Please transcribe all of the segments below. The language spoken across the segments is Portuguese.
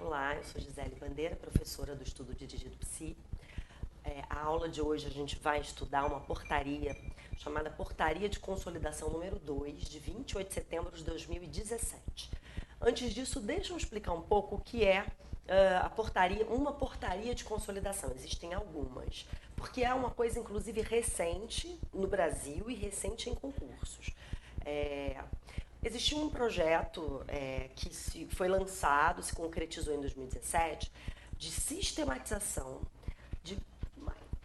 Olá, eu sou Gisele Bandeira, professora do Estudo Dirigido Psi. A aula de hoje a gente vai estudar uma portaria chamada Portaria de Consolidação número 2, de 28 de setembro de 2017. Antes disso, deixa eu explicar um pouco o que é uma portaria de consolidação. Existem algumas, porque é uma coisa, inclusive, recente no Brasil e recente em concursos. Existiu um projeto que foi lançado, se concretizou em 2017, de sistematização de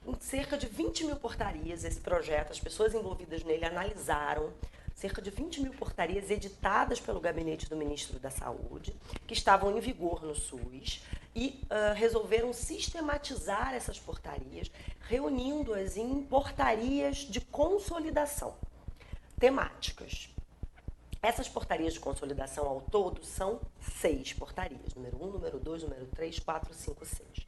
em cerca de 20 mil portarias. Esse projeto, as pessoas envolvidas nele analisaram cerca de 20 mil portarias editadas pelo gabinete do ministro da Saúde, que estavam em vigor no SUS, e resolveram sistematizar essas portarias, reunindo-as em portarias de consolidação temáticas. Essas portarias de consolidação ao todo são 6 portarias, número 1, número 2, número 3, 4, 5, 6.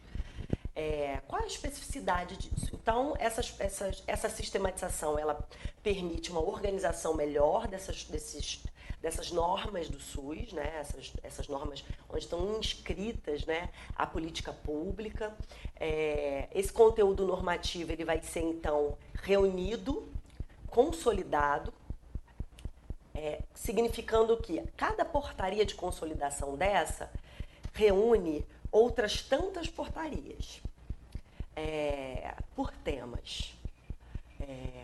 Qual a especificidade disso? Então, essa sistematização, ela permite uma organização melhor dessas normas do SUS, né? essas normas onde estão inscritas, né, a política pública. Esse conteúdo normativo ele vai ser, então, reunido, consolidado, significando que cada portaria de consolidação dessa reúne outras tantas portarias por temas.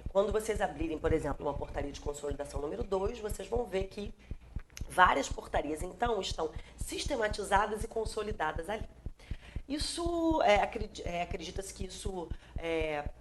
Quando vocês abrirem, por exemplo, uma portaria de consolidação número 2, vocês vão ver que várias portarias, então, estão sistematizadas e consolidadas ali. Isso, acredita-se que isso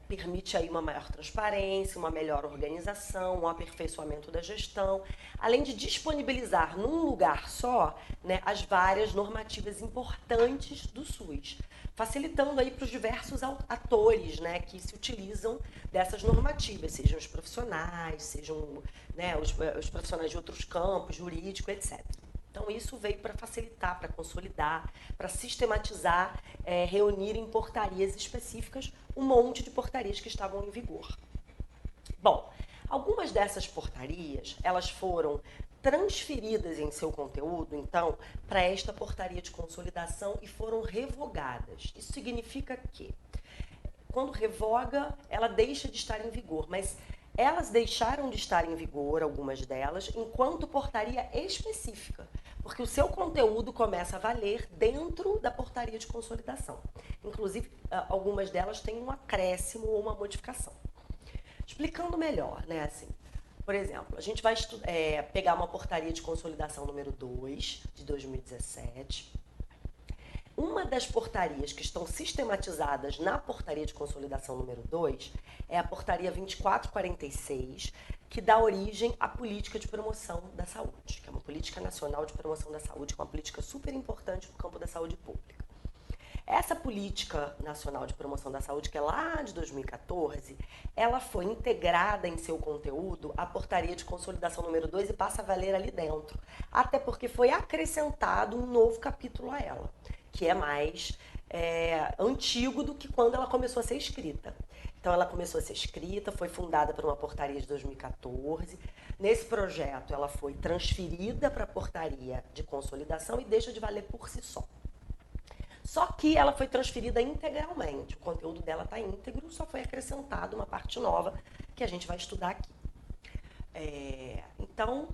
permite aí uma maior transparência, uma melhor organização, um aperfeiçoamento da gestão, além de disponibilizar num lugar só, né, as várias normativas importantes do SUS, facilitando aí para os diversos atores, né, que se utilizam dessas normativas, sejam os profissionais, sejam, né, os profissionais de outros campos, jurídico, etc. Então, isso veio para facilitar, para consolidar, para sistematizar, reunir em portarias específicas um monte de portarias que estavam em vigor. Bom, algumas dessas portarias, elas foram transferidas em seu conteúdo, então, para esta portaria de consolidação e foram revogadas. Isso significa que, quando revoga, ela deixa de estar em vigor, mas elas deixaram de estar em vigor, algumas delas, enquanto portaria específica, porque o seu conteúdo começa a valer dentro da portaria de consolidação. Inclusive, algumas delas têm um acréscimo ou uma modificação. Explicando melhor, né, assim, por exemplo, a gente vai pegar uma portaria de consolidação número 2, de 2017. Uma das portarias que estão sistematizadas na portaria de consolidação número 2 é a portaria 2446, que dá origem à política de promoção da saúde, que é uma política nacional de promoção da saúde, que é uma política super importante no campo da saúde pública. Essa política nacional de promoção da saúde, que é lá de 2014, ela foi integrada em seu conteúdo à portaria de consolidação número 2 e passa a valer ali dentro, até porque foi acrescentado um novo capítulo a ela, que é mais antigo do que quando ela começou a ser escrita. Então, ela começou a ser escrita, foi fundada por uma portaria de 2014. Nesse projeto, ela foi transferida para a portaria de consolidação e deixa de valer por si só. Só que ela foi transferida integralmente, o conteúdo dela está íntegro, só foi acrescentada uma parte nova que a gente vai estudar aqui. Então,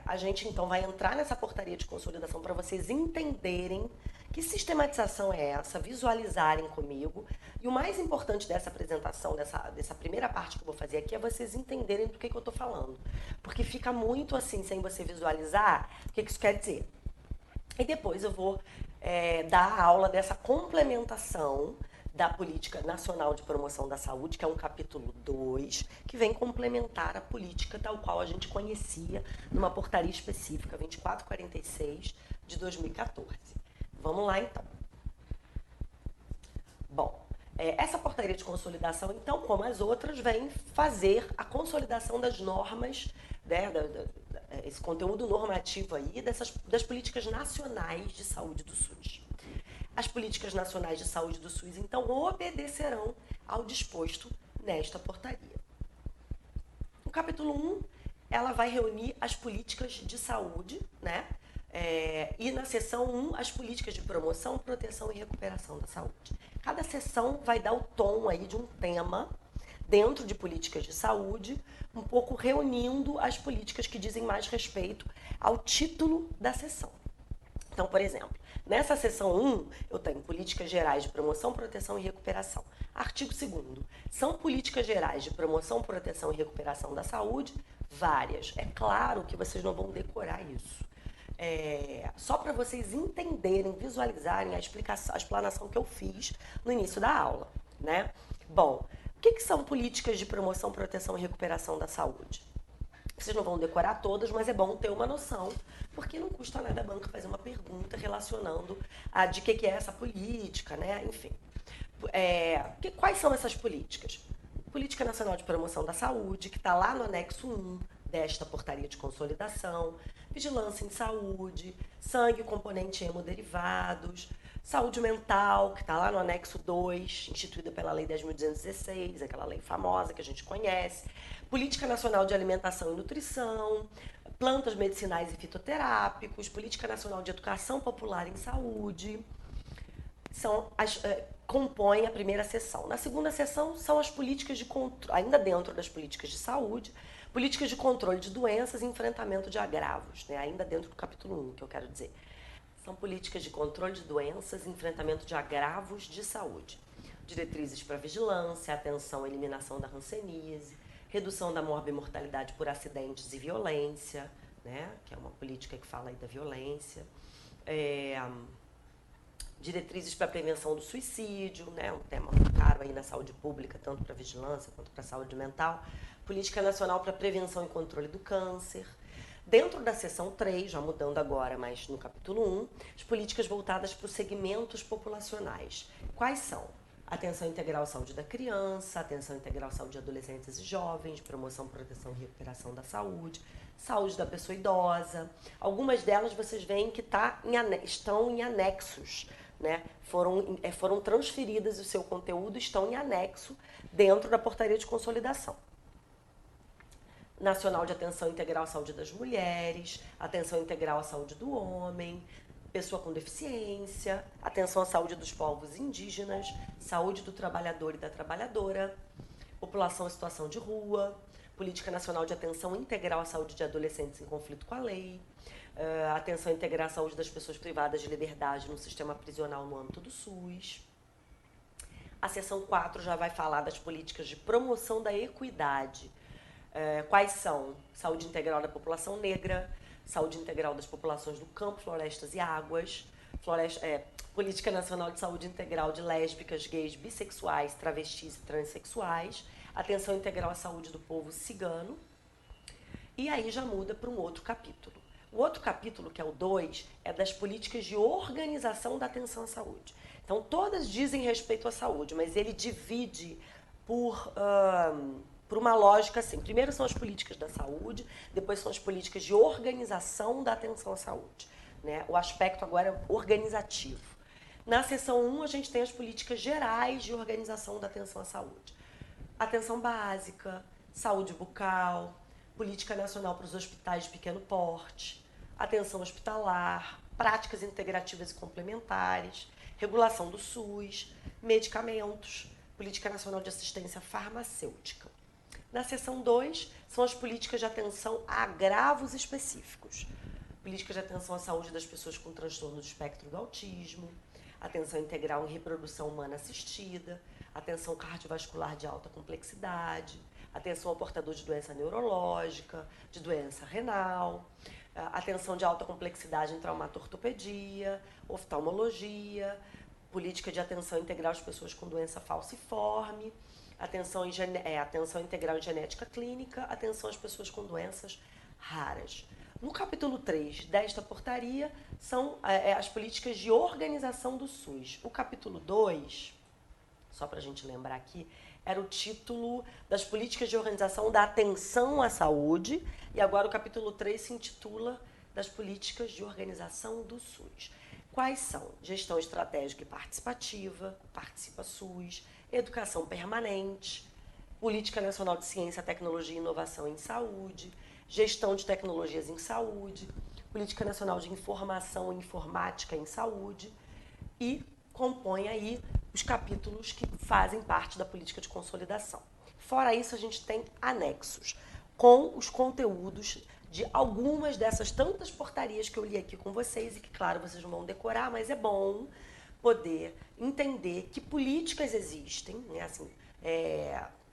a gente então vai entrar nessa portaria de consolidação para vocês entenderem que sistematização é essa, visualizarem comigo. E o mais importante dessa apresentação, dessa primeira parte que eu vou fazer aqui, é vocês entenderem do que eu estou falando. Porque fica muito assim, sem você visualizar, o que isso quer dizer. E depois eu vou dar a aula dessa complementação da Política Nacional de Promoção da Saúde, que é um capítulo 2, que vem complementar a política tal qual a gente conhecia numa portaria específica, 2446, de 2014. Vamos lá, então. Bom, essa portaria de consolidação, então, como as outras, vem fazer a consolidação das normas, né, esse conteúdo normativo aí, das políticas nacionais de saúde do SUS. As políticas nacionais de saúde do SUS, então, obedecerão ao disposto nesta portaria. No capítulo 1, ela vai reunir as políticas de saúde, né, E na seção 1, as políticas de promoção, proteção e recuperação da saúde. Cada seção vai dar o tom aí de um tema dentro de políticas de saúde, um pouco reunindo as políticas que dizem mais respeito ao título da seção. Então, por exemplo, nessa seção 1, eu tenho políticas gerais de promoção, proteção e recuperação. Artigo 2º. São políticas gerais de promoção, proteção e recuperação da saúde? Várias. É claro que vocês não vão decorar isso. Só para vocês entenderem, visualizarem a explanação que eu fiz no início da aula, né? Bom, o que são políticas de promoção, proteção e recuperação da saúde? Vocês não vão decorar todas, mas é bom ter uma noção, porque não custa nada a banca fazer uma pergunta relacionando de que é essa política, né? Enfim. Quais são essas políticas? Política Nacional de Promoção da Saúde, que está lá no anexo 1 desta portaria de consolidação, vigilância em saúde, sangue, componente hemoderivados, saúde mental, que está lá no anexo 2, instituída pela Lei 10.216, aquela lei famosa que a gente conhece, Política Nacional de Alimentação e Nutrição, plantas medicinais e fitoterápicos, Política Nacional de Educação Popular em Saúde, compõem a primeira seção. Na segunda seção são as políticas de controle, ainda dentro das políticas de saúde, políticas de controle de doenças e enfrentamento de agravos, né? Ainda dentro do capítulo 1, que eu quero dizer. São políticas de controle de doenças e enfrentamento de agravos de saúde. Diretrizes para vigilância, atenção à eliminação da hanseníase, redução da morbimortalidade por acidentes e violência, né? Que é uma política que fala aí da violência. Diretrizes para prevenção do suicídio, né? Um tema caro aí na saúde pública, tanto para vigilância quanto para saúde mental. Política Nacional para Prevenção e Controle do Câncer. Dentro da seção 3, já mudando agora, mas no capítulo 1, as políticas voltadas para os segmentos populacionais. Quais são? Atenção integral à saúde da criança, atenção integral à saúde de adolescentes e jovens, promoção, proteção e recuperação da saúde, saúde da pessoa idosa. Algumas delas vocês veem que estão em anexos, né? Foram transferidas o seu conteúdo, estão em anexo dentro da portaria de consolidação. Nacional de Atenção Integral à Saúde das Mulheres, Atenção Integral à Saúde do Homem, Pessoa com Deficiência, Atenção à Saúde dos Povos Indígenas, Saúde do Trabalhador e da Trabalhadora, População em Situação de Rua, Política Nacional de Atenção Integral à Saúde de Adolescentes em Conflito com a Lei, Atenção Integral à Saúde das Pessoas Privadas de Liberdade no Sistema Prisional no âmbito do SUS. A seção 4 já vai falar das políticas de promoção da equidade. Quais são? Saúde integral da população negra, saúde integral das populações do campo, florestas e águas, Política Nacional de Saúde Integral de lésbicas, gays, bissexuais, travestis e transexuais, atenção integral à saúde do povo cigano. E aí já muda para um outro capítulo. O outro capítulo, que é o 2, é das políticas de organização da atenção à saúde. Então, todas dizem respeito à saúde, mas ele divide por uma lógica assim. Primeiro são as políticas da saúde, depois são as políticas de organização da atenção à saúde, né? O aspecto agora é organizativo. Na seção 1, a gente tem as políticas gerais de organização da atenção à saúde. Atenção básica, saúde bucal, política nacional para os hospitais de pequeno porte, atenção hospitalar, práticas integrativas e complementares, regulação do SUS, medicamentos, política nacional de assistência farmacêutica. Na seção 2, são as políticas de atenção a agravos específicos. Política de atenção à saúde das pessoas com transtorno do espectro do autismo, atenção integral em reprodução humana assistida, atenção cardiovascular de alta complexidade, atenção ao portador de doença neurológica, de doença renal, atenção de alta complexidade em traumatortopedia, oftalmologia, política de atenção integral às pessoas com doença falciforme, atenção integral em genética clínica, atenção às pessoas com doenças raras. No capítulo 3 desta portaria, são as políticas de organização do SUS. O capítulo 2, só para a gente lembrar aqui, era o título das políticas de organização da atenção à saúde, e agora o capítulo 3 se intitula das políticas de organização do SUS. Quais são? Gestão estratégica e participativa, Participa SUS, educação permanente, Política Nacional de Ciência, Tecnologia e Inovação em Saúde, gestão de tecnologias em saúde, Política Nacional de Informação e Informática em Saúde e compõe aí os capítulos que fazem parte da política de consolidação. Fora isso, a gente tem anexos com os conteúdos de algumas dessas tantas portarias que eu li aqui com vocês e que, claro, vocês não vão decorar, mas é bom poder entender que políticas existem, né? Assim,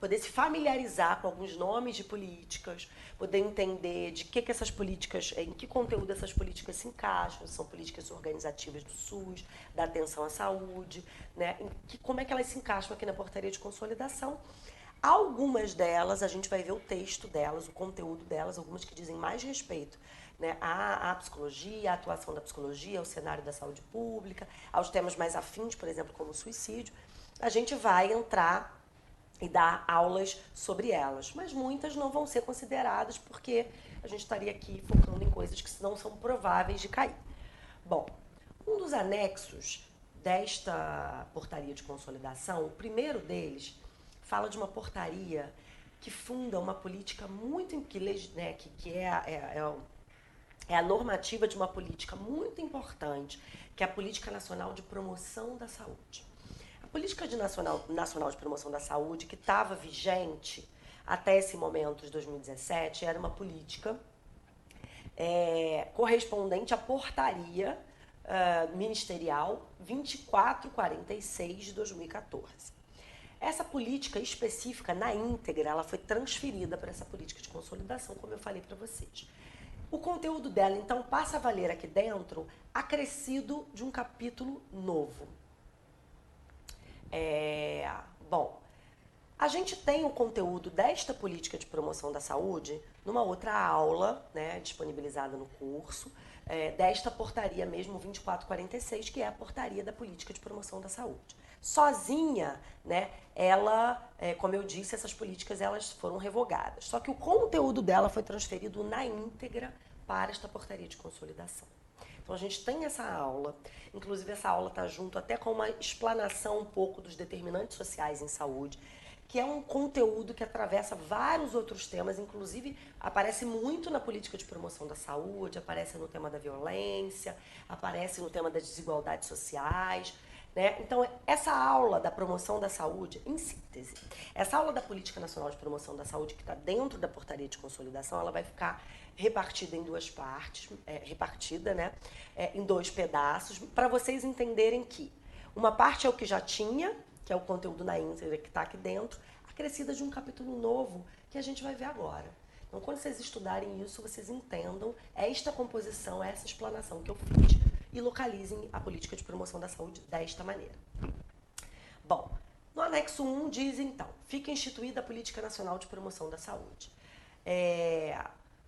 poder se familiarizar com alguns nomes de políticas, poder entender de que essas políticas, em que conteúdo essas políticas se encaixam, são políticas organizativas do SUS, da atenção à saúde, né? Como é que elas se encaixam aqui na portaria de consolidação. Algumas delas, a gente vai ver o texto delas, o conteúdo delas, algumas que dizem mais respeito, né, à psicologia, à atuação da psicologia, ao cenário da saúde pública, aos temas mais afins, por exemplo, como o suicídio. A gente vai entrar e dar aulas sobre elas, mas muitas não vão ser consideradas porque a gente estaria aqui focando em coisas que não são prováveis de cair. Bom, um dos anexos desta portaria de consolidação, o primeiro deles, fala de uma portaria que funda uma política muito que é a normativa de uma política muito importante, que é a Política Nacional de Promoção da Saúde. A Política Nacional de Promoção da Saúde, que estava vigente até esse momento de 2017, era uma política correspondente à portaria ministerial 2446 de 2014. Essa política específica, na íntegra, ela foi transferida para essa política de consolidação, como eu falei para vocês. O conteúdo dela, então, passa a valer aqui dentro, acrescido de um capítulo novo. Bom, a gente tem o conteúdo desta política de promoção da saúde numa outra aula, né, disponibilizada no curso, desta portaria mesmo 2446, que é a portaria da política de promoção da saúde. Sozinha, né, ela, como eu disse, essas políticas elas foram revogadas. Só que o conteúdo dela foi transferido na íntegra para esta portaria de consolidação. Então a gente tem essa aula, inclusive essa aula está junto até com uma explanação um pouco dos determinantes sociais em saúde, que é um conteúdo que atravessa vários outros temas, inclusive aparece muito na política de promoção da saúde, aparece no tema da violência, aparece no tema das desigualdades sociais, né? Então, essa aula da promoção da saúde, em síntese, essa aula da Política Nacional de Promoção da Saúde, que está dentro da portaria de consolidação, ela vai ficar repartida em duas partes, né, em dois pedaços, para vocês entenderem que uma parte é o que já tinha, que é o conteúdo na íntegra que está aqui dentro, acrescida de um capítulo novo que a gente vai ver agora. Então, quando vocês estudarem isso, vocês entendam esta composição, essa explanação que eu fiz e localizem a política de promoção da saúde desta maneira. Bom, no anexo 1 diz, então, fica instituída a Política Nacional de Promoção da Saúde.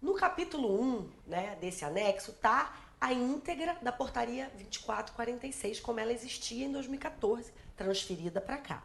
No capítulo 1, né, desse anexo, está a íntegra da portaria 2446, como ela existia em 2014, transferida para cá.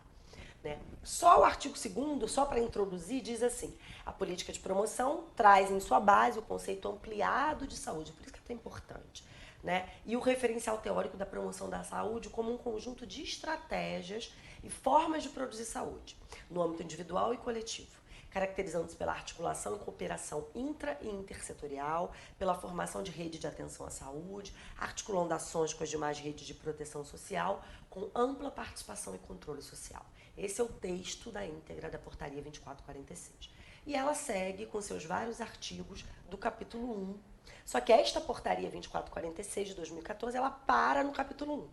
Né? Só o artigo 2º, só para introduzir, diz assim: a política de promoção traz em sua base o conceito ampliado de saúde, por isso que é tão importante, né? E o referencial teórico da promoção da saúde como um conjunto de estratégias e formas de produzir saúde, no âmbito individual e coletivo, caracterizando-se pela articulação e cooperação intra e intersetorial, pela formação de rede de atenção à saúde, articulando ações com as demais redes de proteção social, com ampla participação e controle social. Esse é o texto da íntegra da portaria 2446. E ela segue com seus vários artigos do capítulo 1. Só que esta portaria 2446 de 2014, ela para no capítulo 1.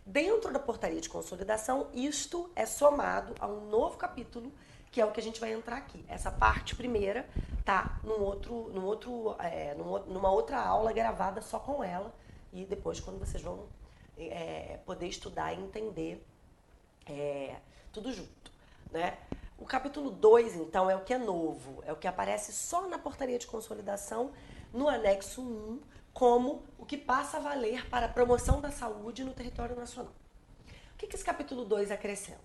Dentro da portaria de consolidação, isto é somado a um novo capítulo, que é o que a gente vai entrar aqui. Essa parte primeira tá numa outra aula gravada só com ela, e depois quando vocês vão poder estudar e entender tudo junto, né? O capítulo 2, então, é o que é novo, é o que aparece só na portaria de consolidação, no anexo 1, como o que passa a valer para a promoção da saúde no território nacional. O que esse capítulo 2 acrescenta?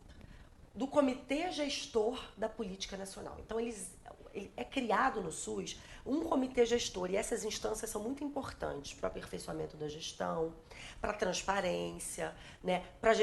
Do Comitê Gestor da Política Nacional. Então, é criado no SUS um comitê gestor, e essas instâncias são muito importantes para o aperfeiçoamento da gestão, para a transparência, né, para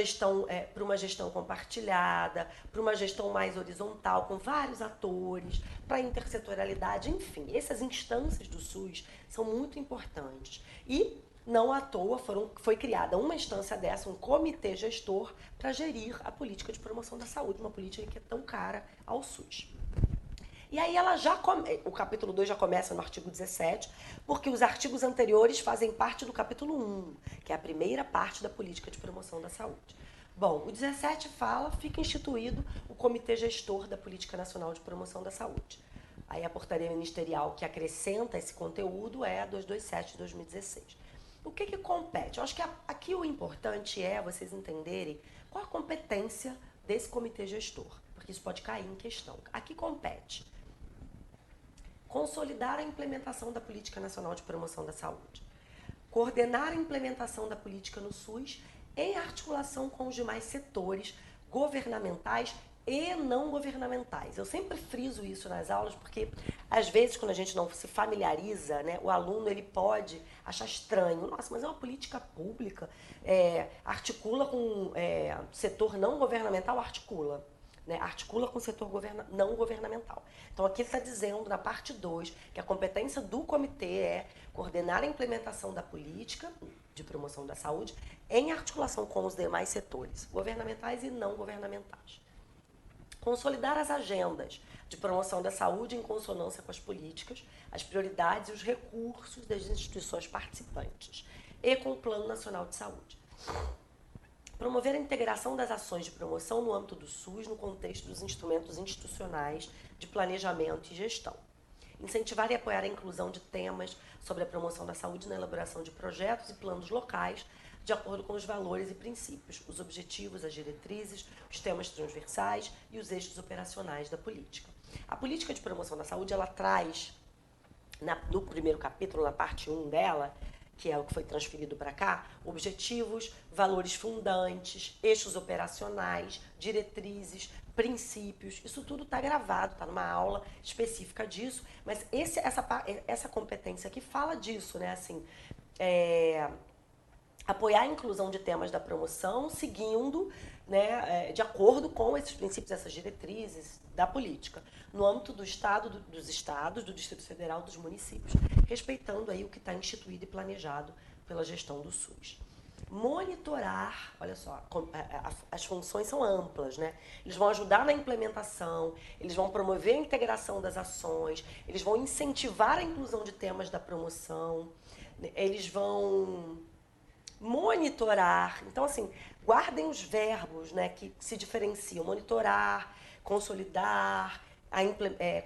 uma gestão compartilhada, para uma gestão mais horizontal, com vários atores, para a intersetorialidade, enfim, essas instâncias do SUS são muito importantes. E não à toa foi criada uma instância dessa, um comitê gestor, para gerir a política de promoção da saúde, uma política que é tão cara ao SUS. E aí o capítulo 2 já começa no artigo 17, porque os artigos anteriores fazem parte do capítulo 1, que é a primeira parte da política de promoção da saúde. Bom, o 17 fica instituído o Comitê Gestor da Política Nacional de Promoção da Saúde. Aí a portaria ministerial que acrescenta esse conteúdo é a 227 de 2016. O que compete? Eu acho que aqui o importante é vocês entenderem qual a competência desse comitê gestor, porque isso pode cair em questão. Aqui compete consolidar a implementação da Política Nacional de Promoção da Saúde, coordenar a implementação da política no SUS em articulação com os demais setores governamentais e não governamentais. Eu sempre friso isso nas aulas, porque às vezes quando a gente não se familiariza, né, o aluno ele pode achar estranho. Nossa, mas é uma política pública, articula com setor não governamental, articula. Né, articula com o setor não governamental. Então, aqui ele está dizendo, na parte 2, que a competência do comitê é coordenar a implementação da política de promoção da saúde em articulação com os demais setores, governamentais e não governamentais. Consolidar as agendas de promoção da saúde em consonância com as políticas, as prioridades e os recursos das instituições participantes e com o Plano Nacional de Saúde. Promover a integração das ações de promoção no âmbito do SUS no contexto dos instrumentos institucionais de planejamento e gestão. Incentivar e apoiar a inclusão de temas sobre a promoção da saúde na elaboração de projetos e planos locais, de acordo com os valores e princípios, os objetivos, as diretrizes, os temas transversais e os eixos operacionais da política. A política de promoção da saúde, ela traz, no primeiro capítulo, na parte 1 dela, que é o que foi transferido para cá, objetivos, valores fundantes, eixos operacionais, diretrizes, princípios, isso tudo está gravado, está numa aula específica disso, mas essa competência aqui fala disso, né, assim, apoiar a inclusão de temas da promoção, seguindo, né, de acordo com esses princípios, essas diretrizes da política, no âmbito do Estado, dos estados, do Distrito Federal, dos municípios, respeitando aí o que está instituído e planejado pela gestão do SUS. Monitorar, olha só, as funções são amplas, né? Eles vão ajudar na implementação, eles vão promover a integração das ações, eles vão incentivar a inclusão de temas da promoção, eles vão monitorar. Então, assim, guardem os verbos, né, que se diferenciam. Monitorar, consolidar,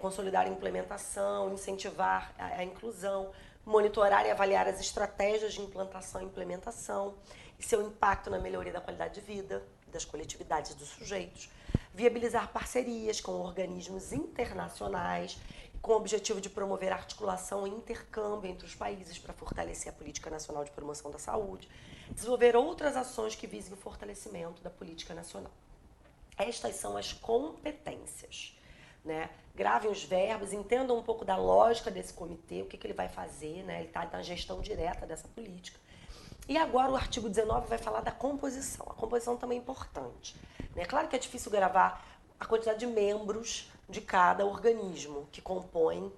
consolidar a implementação, incentivar a inclusão, monitorar e avaliar as estratégias de implantação e implementação e seu impacto na melhoria da qualidade de vida das coletividades e dos sujeitos, viabilizar parcerias com organismos internacionais com o objetivo de promover a articulação e intercâmbio entre os países para fortalecer a Política Nacional de Promoção da Saúde, desenvolver outras ações que visem o fortalecimento da política nacional. Estas são as competências, né? Gravem os verbos, entendam um pouco da lógica desse comitê, o que ele vai fazer, né? Ele está na gestão direta dessa política. E agora o artigo 19 vai falar da composição. A composição também é importante, né? Claro que é difícil gravar a quantidade de membros de cada organismo que compõe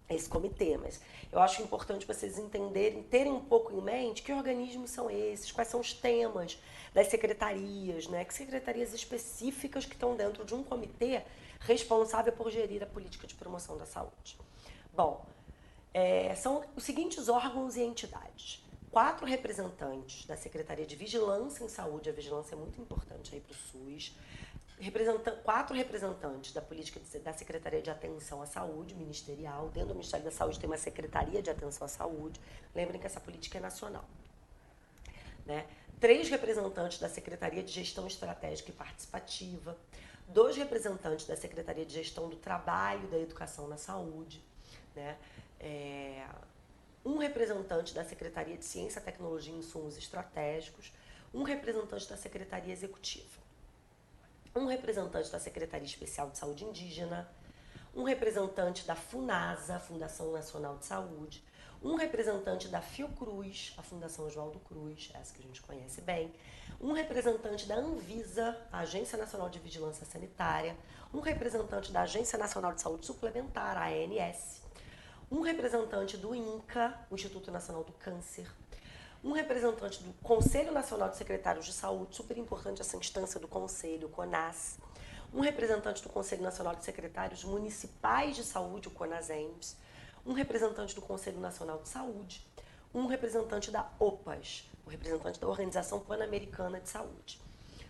esse comitê, mas eu acho importante vocês entenderem, terem um pouco em mente que organismos são esses, quais são os temas das secretarias, né? Que secretarias específicas que estão dentro de um comitê responsável por gerir a política de promoção da saúde. Bom, são os seguintes órgãos e entidades. 4 representantes da Secretaria de Vigilância em Saúde, a vigilância é muito importante aí para o SUS, 4 representantes da política da Secretaria de Atenção à Saúde ministerial. Dentro do Ministério da Saúde tem uma Secretaria de Atenção à Saúde. Lembrem que essa política é nacional. Né? 3 representantes da Secretaria de Gestão Estratégica e Participativa. 2 representantes da Secretaria de Gestão do Trabalho e da Educação na Saúde. Né? 1 representante da Secretaria de Ciência, Tecnologia e Insumos Estratégicos. 1 representante da Secretaria Executiva. 1 representante da Secretaria Especial de Saúde Indígena, um representante da FUNASA, Fundação Nacional de Saúde, um representante da Fiocruz, a Fundação Oswaldo Cruz, essa que a gente conhece bem, um representante da Anvisa, a Agência Nacional de Vigilância Sanitária, um representante da Agência Nacional de Saúde Suplementar, a ANS, um representante do INCA, o Instituto Nacional do Câncer, um representante do Conselho Nacional de Secretários de Saúde, super importante essa instância do Conselho, o CONAS, um representante do Conselho Nacional de Secretários Municipais de Saúde, o CONASEMS, um representante do Conselho Nacional de Saúde, um representante da OPAS, o representante da Organização Pan-Americana de Saúde,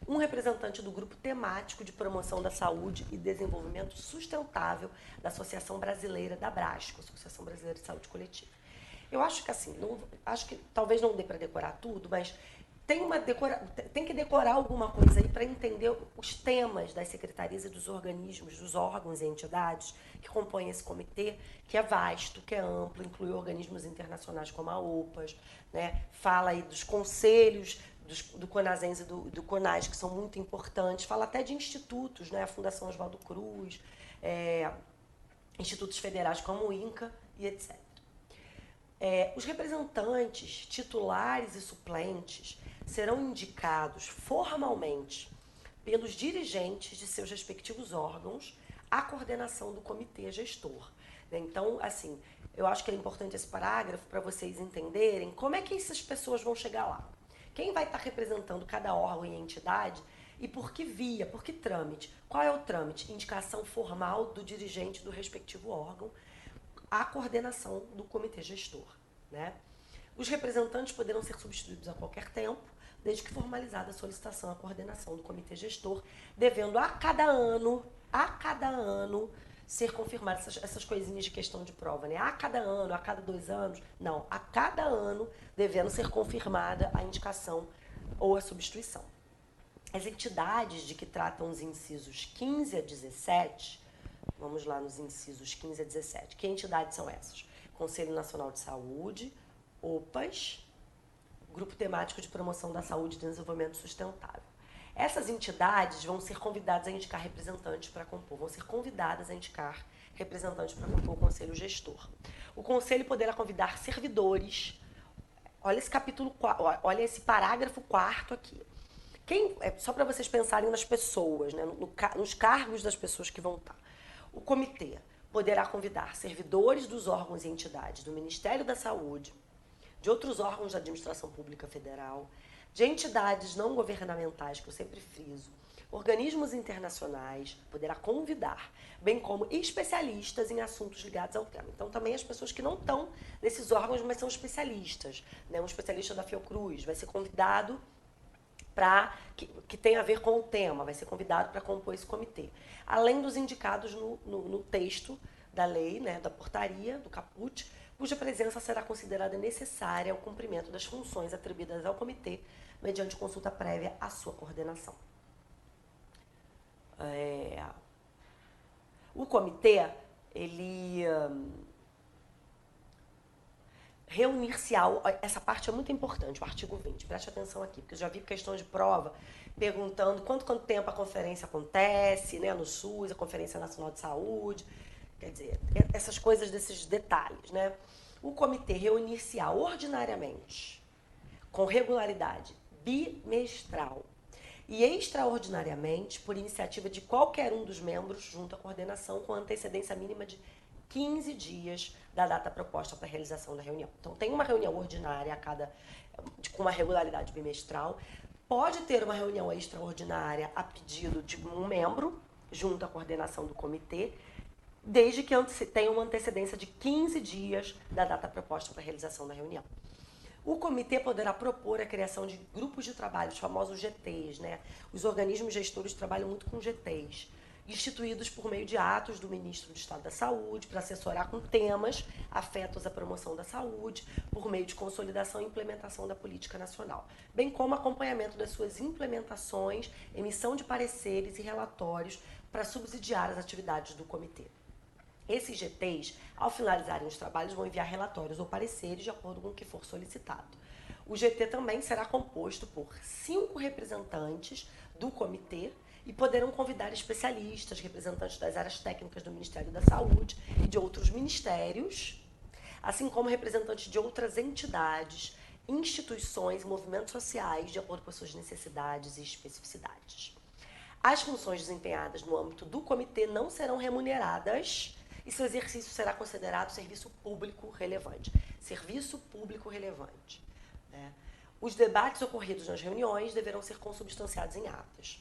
um representante do Grupo Temático de Promoção da Saúde e Desenvolvimento Sustentável da Associação Brasileira da Brasco, Associação Brasileira de Saúde Coletiva. Eu acho que assim, acho que talvez não dê para decorar tudo, mas tem que decorar alguma coisa aí para entender os temas das secretarias e dos organismos, dos órgãos e entidades que compõem esse comitê, que é vasto, que é amplo, inclui organismos internacionais como a OPAS, né? Fala aí dos conselhos do CONASENS e do CONAS, que são muito importantes, fala até de institutos, né? A Fundação Oswaldo Cruz, institutos federais como o INCA e etc. Os representantes titulares e suplentes serão indicados formalmente pelos dirigentes de seus respectivos órgãos à coordenação do comitê gestor. Então, assim, eu acho que é importante esse parágrafo para vocês entenderem como é que essas pessoas vão chegar lá. Quem vai estar representando cada órgão e entidade e por que via, por que trâmite? Qual é o trâmite? Indicação formal do dirigente do respectivo órgão à coordenação do comitê gestor, né? Os representantes poderão ser substituídos a qualquer tempo, desde que formalizada a solicitação à coordenação do comitê gestor, devendo a cada ano, ser confirmadas essas coisinhas de questão de prova, né? A cada ano, a cada 2 anos, não, a cada ano devendo ser confirmada a indicação ou a substituição. As entidades de que tratam os incisos 15 a 17, vamos lá nos incisos 15 a 17, que entidades são essas? Conselho Nacional de Saúde, OPAS, Grupo Temático de Promoção da Saúde e Desenvolvimento Sustentável. Essas entidades vão ser convidadas a indicar representantes para compor, o Conselho Gestor. O Conselho poderá convidar servidores, olha esse parágrafo 4º aqui. Só para vocês pensarem nas pessoas, né, nos cargos das pessoas que vão estar. O comitê poderá convidar servidores dos órgãos e entidades do Ministério da Saúde, de outros órgãos da Administração Pública Federal, de entidades não governamentais, que eu sempre friso, organismos internacionais, poderá convidar, bem como especialistas em assuntos ligados ao tema. Então, também as pessoas que não estão nesses órgãos, mas são especialistas, né? Um especialista da Fiocruz vai ser convidado que tem a ver com o tema, vai ser convidado para compor esse comitê. Além dos indicados no texto da lei, né, da portaria, do caput, cuja presença será considerada necessária ao cumprimento das funções atribuídas ao comitê, mediante consulta prévia à sua coordenação. O comitê, ele reunir-se-á, essa parte é muito importante, o artigo 20, preste atenção aqui, porque eu já vi questão de prova perguntando quanto tempo a conferência acontece, né, no SUS, a Conferência Nacional de Saúde, quer dizer, essas coisas desses detalhes, né? O comitê reunir-se-á ordinariamente, com regularidade bimestral e extraordinariamente por iniciativa de qualquer um dos membros junto à coordenação com antecedência mínima de 15 dias da data proposta para a realização da reunião. Então, tem uma reunião ordinária com uma regularidade bimestral, pode ter uma reunião extraordinária a pedido de um membro junto à coordenação do comitê, desde que tenha uma antecedência de 15 dias da data proposta para a realização da reunião. O comitê poderá propor a criação de grupos de trabalho, os famosos GTs, né? Os organismos gestores trabalham muito com GTs, instituídos por meio de atos do Ministro do Estado da Saúde, para assessorar com temas afetos à promoção da saúde, por meio de consolidação e implementação da política nacional, bem como acompanhamento das suas implementações, emissão de pareceres e relatórios para subsidiar as atividades do comitê. Esses GTs, ao finalizarem os trabalhos, vão enviar relatórios ou pareceres de acordo com o que for solicitado. O GT também será composto por 5 representantes do comitê e poderão convidar especialistas, representantes das áreas técnicas do Ministério da Saúde e de outros ministérios, assim como representantes de outras entidades, instituições e movimentos sociais, de acordo com as suas necessidades e especificidades. As funções desempenhadas no âmbito do comitê não serão remuneradas e seu exercício será considerado serviço público relevante. Serviço público relevante. Né? Os debates ocorridos nas reuniões deverão ser consubstanciados em atas.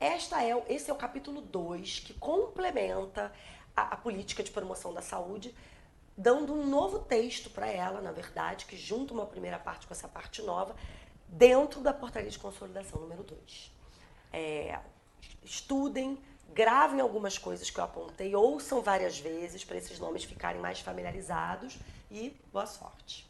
Esse é o capítulo 2, que complementa a política de promoção da saúde, dando um novo texto para ela, na verdade, que junta uma primeira parte com essa parte nova, dentro da portaria de consolidação número 2. Estudem, gravem algumas coisas que eu apontei, ouçam várias vezes para esses nomes ficarem mais familiarizados e boa sorte.